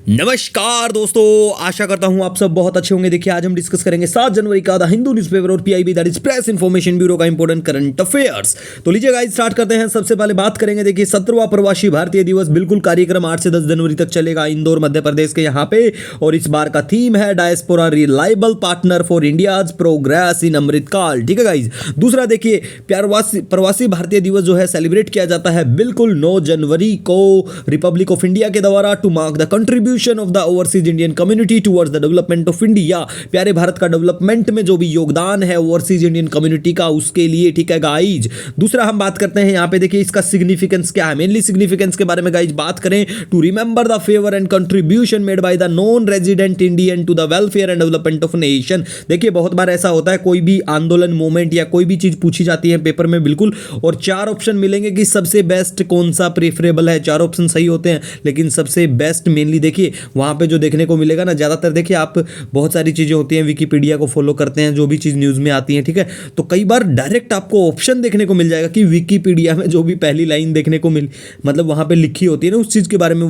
नमस्कार दोस्तों, आशा करता हूं आप सब बहुत अच्छे होंगे। देखिए आज हम डिस्कस करेंगे 7 जनवरी का द हिंदू न्यूज़पेपर और PIB that is press information bureau का इंपॉर्टेंट करंट अफेयर्स। तो लीजिए गाइस स्टार्ट करते हैं। सबसे पहले बात करेंगे, देखिए 17वां प्रवासी भारतीय दिवस बिल्कुल कार्यक्रम 8 से 10 जनवरी तक चलेगा इंदौर मध्य प्रदेश के यहाँ पे। और इस बार का थीम है diaspora reliable partner for India's progress in Amritkaal. ठीक है गाइस। दूसरा देखिए प्रवासी भारतीय दिवस जो है सेलिब्रेट किया जाता है बिल्कुल 9 जनवरी को रिपब्लिक ऑफ इंडिया के द्वारा to mark the contribution of the overseas Indian community towards the development of India. प्यारे भारत का डेवलपमेंट में जो भी योगदान है ओवरसीज इंडियन कम्युनिटी का उसके लिए। ठीक है गाइज। दूसरा हम बात करते हैं यहाँ पे, देखिए इसका सिग्निफिकेंस क्या है। मेनली सिग्निफिकेंस के बारे में गाइज बात करें, to remember the favour and contribution made by the non resident Indian to the welfare and development of nation. देखिए बहुत बार ऐसा होता है, कोई भी आंदोलन मूवमेंट या कोई भी चीज पूछी जाती है पेपर में बिल्कुल, और 4 ऑप्शन मिलेंगे कि सबसे बेस्ट कौन सा प्रेफरेबल है। 4 ऑप्शन सही होते हैं, लेकिन सबसे बेस्ट मेनली देखिए वहां पे जो देखने को मिलेगा ना, ज्यादातर देखिए आप बहुत सारी चीजें होती हैं, विकिपीडिया को फॉलो करते हैं, जो भी चीज न्यूज में आती है, ठीक है, तो कई बार डायरेक्ट आपको ऑप्शन देखने को मिल जाएगा कि विकिपीडिया में जो भी पहली लाइन देखने को मतलब वहां पे लिखी होती है ना उस चीज के बारे में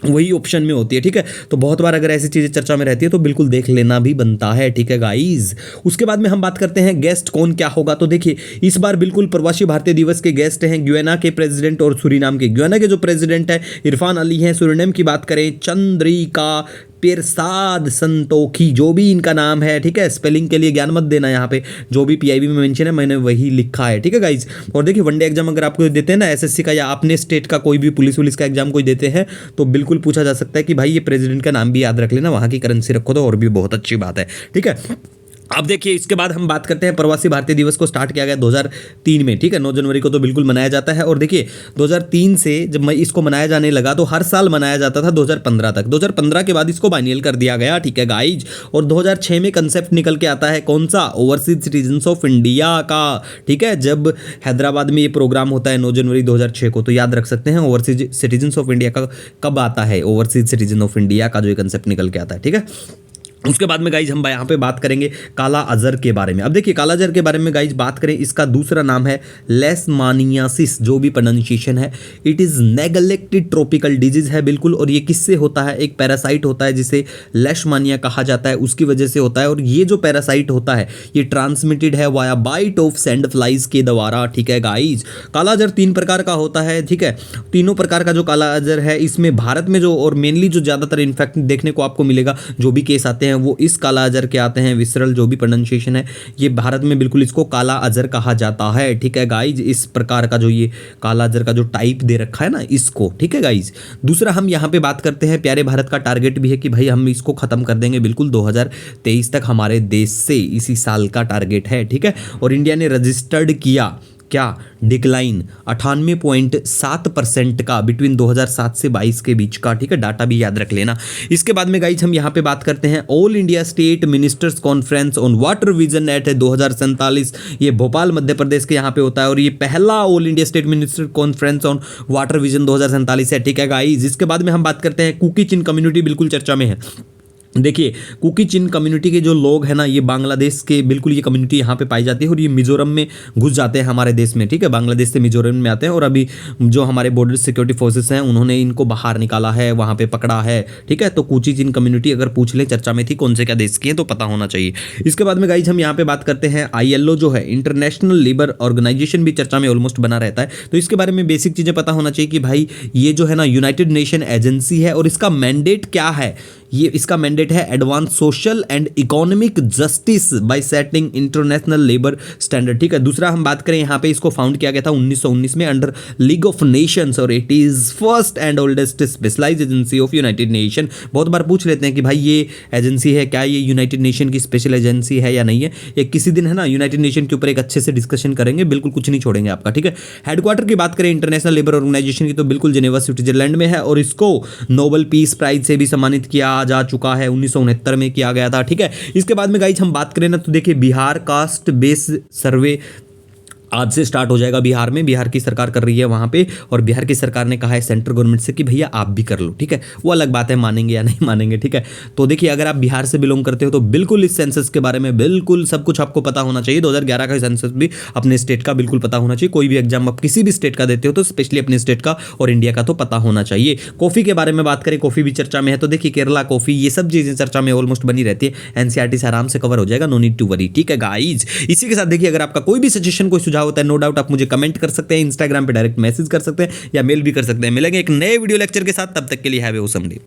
वही ऑप्शन में होती है। ठीक है, तो बहुत बार अगर ऐसी चीजें चर्चा में रहती है तो बिल्कुल देख लेना भी बनता है। ठीक है गाइज। उसके बाद में हम बात करते हैं गेस्ट कौन क्या होगा। तो देखिए इस बार बिल्कुल प्रवासी भारतीय दिवस के गेस्ट हैं ग्याना के प्रेसिडेंट और सूरीनाम के। ग्याना के जो प्रेसिडेंट है इरफान अली हैं। सूरीनाम की बात करें चंद्रिका पेरसाद संतोखी, जो भी इनका नाम है। ठीक है, स्पेलिंग के लिए ज्ञान मत देना, यहाँ पे जो भी पीआईबी में मेंशन है मैंने वही लिखा है। ठीक है गाइज। और देखिए वनडे एग्जाम अगर आपको देते हैं ना एसएससी का या अपने स्टेट का कोई भी पुलिस का एग्जाम कोई देते हैं तो बिल्कुल पूछा जा सकता है कि भाई ये प्रेसिडेंट का नाम भी याद रख लेना, वहां की करेंसी रखो तो और भी बहुत अच्छी बात है। ठीक है। अब देखिए इसके बाद हम बात करते हैं प्रवासी भारतीय दिवस को स्टार्ट किया गया 2003 में। ठीक है, 9 जनवरी को तो बिल्कुल मनाया जाता है। और देखिए 2003 से जब इसको मनाया जाने लगा तो हर साल मनाया जाता था 2015 तक। 2015 के बाद इसको बाइनियल कर दिया गया। ठीक है गाइज। और 2006 में कंसेप्ट निकल के आता है कौन सा, ओवरसीज सिटीजन्स ऑफ इंडिया का। ठीक है, जब हैदराबाद में ये प्रोग्राम होता है 9 जनवरी 2006 को, तो याद रख सकते हैं ओवरसीज सिटीजन्स ऑफ इंडिया का कब आता है, ओवरसीज सिटीजन ऑफ इंडिया का जो कंसेप्ट निकल के आता है। ठीक है। उसके बाद में गाइज हम यहाँ पे बात करेंगे काला अजहर के बारे में। अब देखिए काला अजहर के बारे में गाइज बात करें, इसका दूसरा नाम है लेशमानियासिस, जो भी प्रोनाउंसिएशन है। It is neglected tropical disease है बिल्कुल। और ये किससे होता है, एक पैरासाइट होता है जिसे लेशमानिया कहा जाता है, उसकी वजह से होता है। और ये जो पैरासाइट होता है ये ट्रांसमिटेड है via bite of sand flies के द्वारा। ठीक है गाइज। काला अजहर 3 प्रकार का होता है। ठीक है, तीनों प्रकार का जो काला अजहर है इसमें भारत में जो और मेनली जो ज्यादातर इन्फेक्ट देखने को आपको मिलेगा, जो भी केस आते हैं वो इस काला अजहर के आते हैं। विसरल जो भी प्रोनाउंसिएशन है ये भारत में बिल्कुल इसको काला अजहर कहा जाता है। ठीक है गाइज। इस प्रकार का जो ये काला अजहर का जो टाइप दे रखा है ना इसको। ठीक है गाइज। दूसरा हम यहाँ पे बात करते हैं, प्यारे भारत का टारगेट भी है कि भाई हम इसको खत्म कर देंगे बिल्कुल 2023 तक, हमारे देश से इसी साल का टारगेट है। ठीक है। और इंडिया ने रजिस्टर्ड किया क्या, डिक्लाइन 98.7% का बिटवीन 2007 से 22 के बीच का। ठीक है, डाटा भी याद रख लेना। इसके बाद में गाइज हम यहाँ पे बात करते हैं all India state ministers conference on water vision at 2047। ये भोपाल मध्य प्रदेश के यहाँ पे होता है और ये पहला all India state minister conference on water vision 2047 है। ठीक है गाइज। इसके बाद में हम बात करते हैं कुकी चिन कम्युनिटी बिल्कुल चर्चा में है। देखिए कुकी चिन कम्युनिटी के जो लोग हैं ना ये बांग्लादेश के बिल्कुल ये कम्युनिटी यहाँ पे पाई जाती है और ये मिजोरम में घुस जाते हैं हमारे देश में। ठीक है, बांग्लादेश से मिजोरम में आते हैं और अभी जो हमारे बॉर्डर सिक्योरिटी फोर्सेस हैं उन्होंने इनको बाहर निकाला है, वहाँ पे पकड़ा है। ठीक है, तो कुकी चिन कम्युनिटी अगर पूछ ले चर्चा में थी कौन से क्या देश की है तो पता होना चाहिए। इसके बाद में गाइज हम यहाँ पे बात करते हैं ILO जो है इंटरनेशनल लेबर ऑर्गेनाइजेशन भी चर्चा में ऑलमोस्ट बना रहता है, तो इसके बारे में बेसिक चीज़ें पता होना चाहिए कि भाई ये जो है ना यूनाइटेड नेशन एजेंसी है और इसका मैंडेट क्या है। ये इसका मैंडेट है advance social and economic justice bye setting international labour standard. ठीक है। दूसरा हम बात करें यहाँ पे इसको फाउंड किया गया था 1919 में अंडर लीग ऑफ नेशंस और it is first and oldest specialised agency of united nation. बहुत बार पूछ लेते हैं कि भाई ये एजेंसी है क्या, ये यूनाइटेड नेशन की स्पेशल एजेंसी है या नहीं है। एक किसी दिन है ना यूनाइटेड नेशन के ऊपर एक अच्छे से डिस्कशन करेंगे, बिल्कुल कुछ नहीं छोड़ेंगे आपका। ठीक है। हेडक्वार्टर की बात करें इंटरनेशनल लेबर ऑर्गेनाइजेशन की तो बिल्कुल जेनेवा स्विट्जरलैंड में है और इसको नोबेल पीस प्राइज से भी सम्मानित किया जा चुका है, 1969 में किया गया था। ठीक है। इसके बाद में गाइज हम बात करें ना तो देखिए बिहार कास्ट बेस सर्वे आज से स्टार्ट हो जाएगा बिहार में, बिहार की सरकार कर रही है वहाँ पे, और बिहार की सरकार ने कहा है सेंट्रल गवर्नमेंट से कि भैया आप भी कर लो, ठीक है। वो अलग बात है मानेंगे या नहीं मानेंगे, ठीक है। तो देखिए अगर आप बिहार से बिलोंग करते हो तो बिल्कुल इस सेंसस के बारे में बिल्कुल सब कुछ आपको पता होना चाहिए। 2011 का सेंसस भी अपने स्टेट का बिल्कुल पता होना चाहिए। कोई भी एग्जाम आप किसी भी स्टेट का देते हो तो स्पेशली अपने स्टेट का और इंडिया का तो पता होना चाहिए। कॉफी के बारे में बात करें, कॉफी भी चर्चा में है, तो देखिए केरला कॉफी, ये सब चीजें चर्चा में ऑलमोस्ट बनी रहती है। एनसीईआरटी से आराम से कवर हो जाएगा, नो नीड टू वरी, ठीक है गाइज। इसी के साथ देखिए अगर आपका कोई भी सजेशन, कोई सुझाव होता है, नो डाउट आप मुझे कमेंट कर सकते हैं, इंस्टाग्राम पे डायरेक्ट मैसेज कर सकते हैं या मेल भी कर सकते हैं। मिलेंगे एक नए वीडियो लेक्चर के साथ, तब तक के लिए हैव ए ऑसम डे।